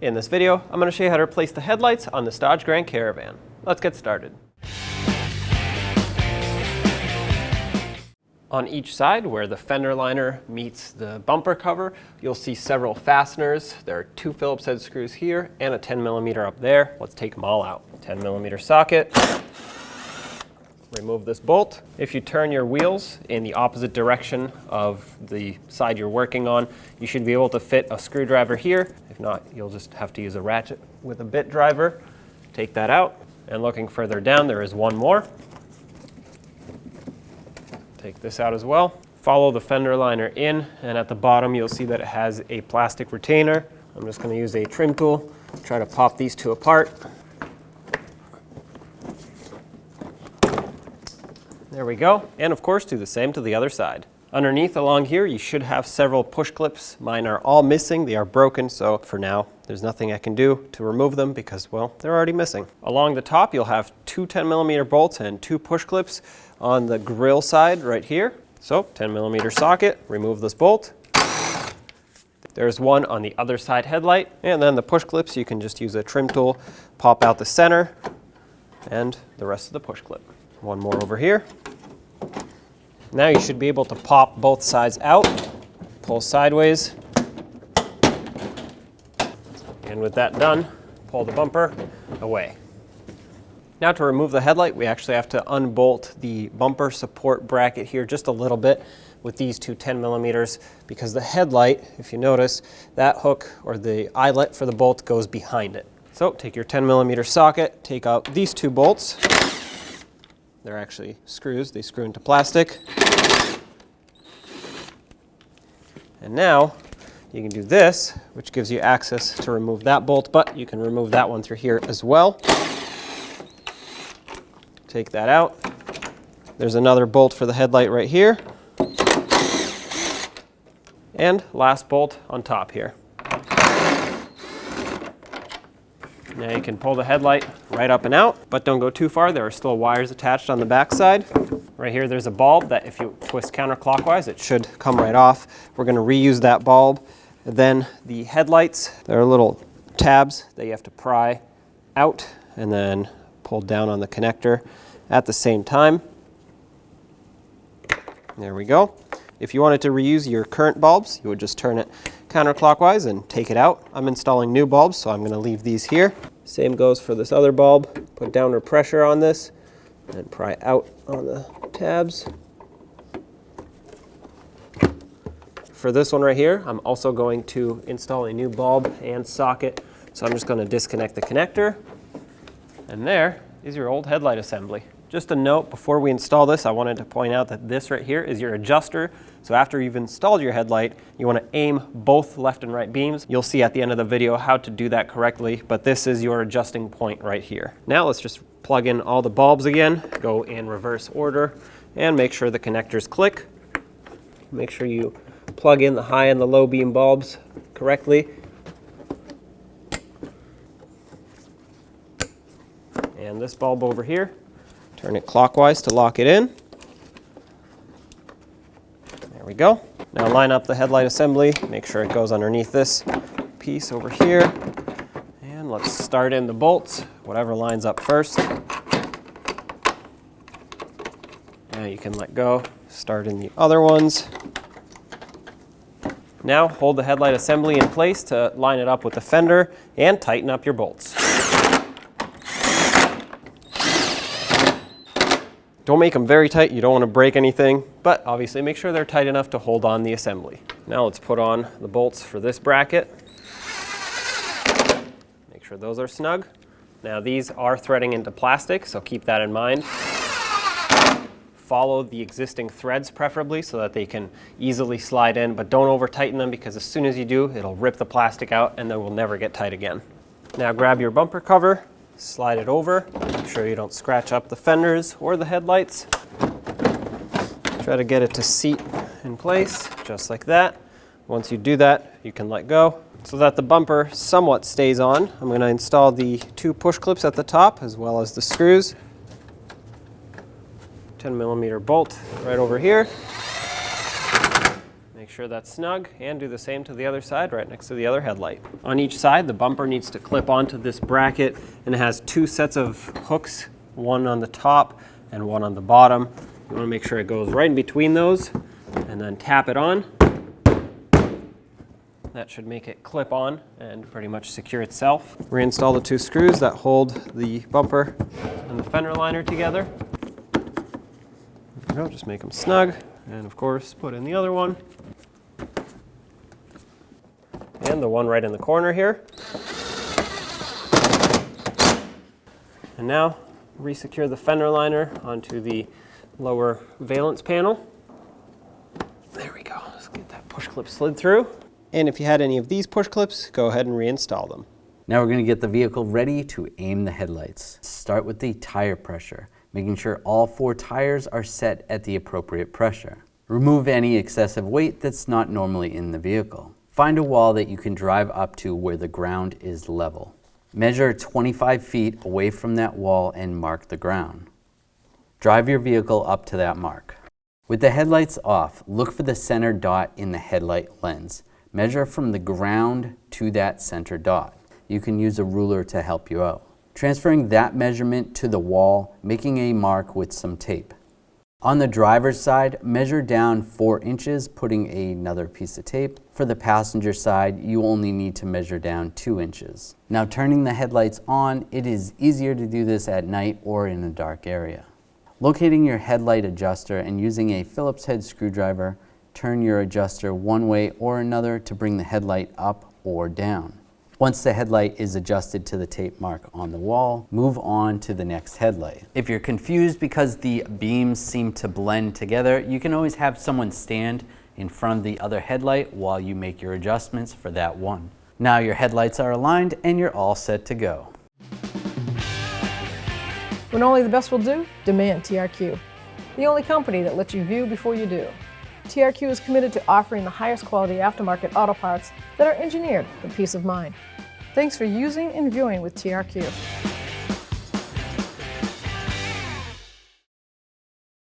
In this video, I'm going to show you how to replace the headlights on this Dodge Grand Caravan. Let's get started. On each side, where the fender liner meets the bumper cover, you'll see several fasteners. There are 2 Phillips head screws here and a 10mm up there. Let's take them all out. 10mm socket. Remove this bolt. If you turn your wheels in the opposite direction of the side you're working on, you should be able to fit a screwdriver here. If not, you'll just have to use a ratchet with a bit driver. Take that out. And looking further down, there is one more. Take this out as well. Follow the fender liner in, and at the bottom you'll see that it has a plastic retainer. I'm just going to use a trim tool, try to pop these 2 apart. There we go. And of course, do the same to the other side. Underneath along here, you should have several push clips. Mine are all missing. They are broken, so for now, there's nothing I can do to remove them because, well, they're already missing. Along the top, you'll have 2 10mm bolts and 2 push clips on the grill side right here. So 10mm socket, remove this bolt. There's one on the other side headlight, and then the push clips, you can just use a trim tool, pop out the center and the rest of the push clip. One more over here. Now you should be able to pop both sides out, pull sideways, and with that done, pull the bumper away. Now to remove the headlight, we actually have to unbolt the bumper support bracket here just a little bit with these 2 10mm, because the headlight, if you notice, that hook or the eyelet for the bolt goes behind it. So take your 10mm socket, take out these 2 bolts. They're actually screws, they screw into plastic. And now you can do this, which gives you access to remove that bolt, but you can remove that one through here as well. Take that out. There's another bolt for the headlight right here. And last bolt on top here. Now you can pull the headlight right up and out, but don't go too far. There are still wires attached on the back side. Right here there's a bulb that if you twist counterclockwise, it should come right off. We're going to reuse that bulb. Then the headlights, there are little tabs that you have to pry out and then pull down on the connector at the same time. There we go. If you wanted to reuse your current bulbs, you would just turn it counterclockwise and take it out. I'm installing new bulbs, so I'm going to leave these here. Same goes for this other bulb. Put downward pressure on this and pry out on the tabs. For this one right here, I'm also going to install a new bulb and socket. So I'm just going to disconnect the connector. And there is your old headlight assembly. Just a note, before we install this, I wanted to point out that this right here is your adjuster. So after you've installed your headlight, you want to aim both left and right beams. You'll see at the end of the video how to do that correctly, but this is your adjusting point right here. Now let's just plug in all the bulbs again, go in reverse order, and make sure the connectors click. Make sure you plug in the high and the low beam bulbs correctly. And this bulb over here, turn it clockwise to lock it in. There we go. Now line up the headlight assembly, make sure it goes underneath this piece over here. And let's start in the bolts, whatever lines up first. Now you can let go, start in the other ones. Now hold the headlight assembly in place to line it up with the fender and tighten up your bolts. Don't make them very tight, you don't want to break anything, but obviously make sure they're tight enough to hold on the assembly. Now let's put on the bolts for this bracket. Make sure those are snug. Now these are threading into plastic, so keep that in mind. Follow the existing threads preferably so that they can easily slide in, but don't over tighten them because as soon as you do, it'll rip the plastic out and they will never get tight again. Now grab your bumper cover, slide it over, make sure you don't scratch up the fenders or the headlights. Try to get it to seat in place, just like that. Once you do that, you can let go. So that the bumper somewhat stays on, I'm going to install the 2 push clips at the top as well as the screws. 10mm bolt right over here. Make sure that's snug, and do the same to the other side right next to the other headlight. On each side, the bumper needs to clip onto this bracket, and it has two sets of hooks, one on the top and one on the bottom. You want to make sure it goes right in between those, and then tap it on. That should make it clip on and pretty much secure itself. Reinstall the two screws that hold the bumper and the fender liner together. There we go, just make them snug. And of course, put in the other one. And the one right in the corner here. And now, resecure the fender liner onto the lower valence panel. There we go, let's get that push clip slid through. And if you had any of these push clips, go ahead and reinstall them. Now we're going to get the vehicle ready to aim the headlights. Start with the tire pressure, making sure all 4 tires are set at the appropriate pressure. Remove any excessive weight that's not normally in the vehicle. Find a wall that you can drive up to where the ground is level. Measure 25 feet away from that wall and mark the ground. Drive your vehicle up to that mark. With the headlights off, look for the center dot in the headlight lens. Measure from the ground to that center dot. You can use a ruler to help you out. Transferring that measurement to the wall, making a mark with some tape. On the driver's side, measure down 4 inches, putting another piece of tape. For the passenger side, you only need to measure down 2 inches. Now turning the headlights on, it is easier to do this at night or in a dark area. Locating your headlight adjuster and using a Phillips head screwdriver, turn your adjuster one way or another to bring the headlight up or down. Once the headlight is adjusted to the tape mark on the wall, move on to the next headlight. If you're confused because the beams seem to blend together, you can always have someone stand in front of the other headlight while you make your adjustments for that one. Now your headlights are aligned and you're all set to go. When only the best will do, demand TRQ. The only company that lets you view before you do. TRQ is committed to offering the highest quality aftermarket auto parts that are engineered for peace of mind. Thanks for using and viewing with TRQ.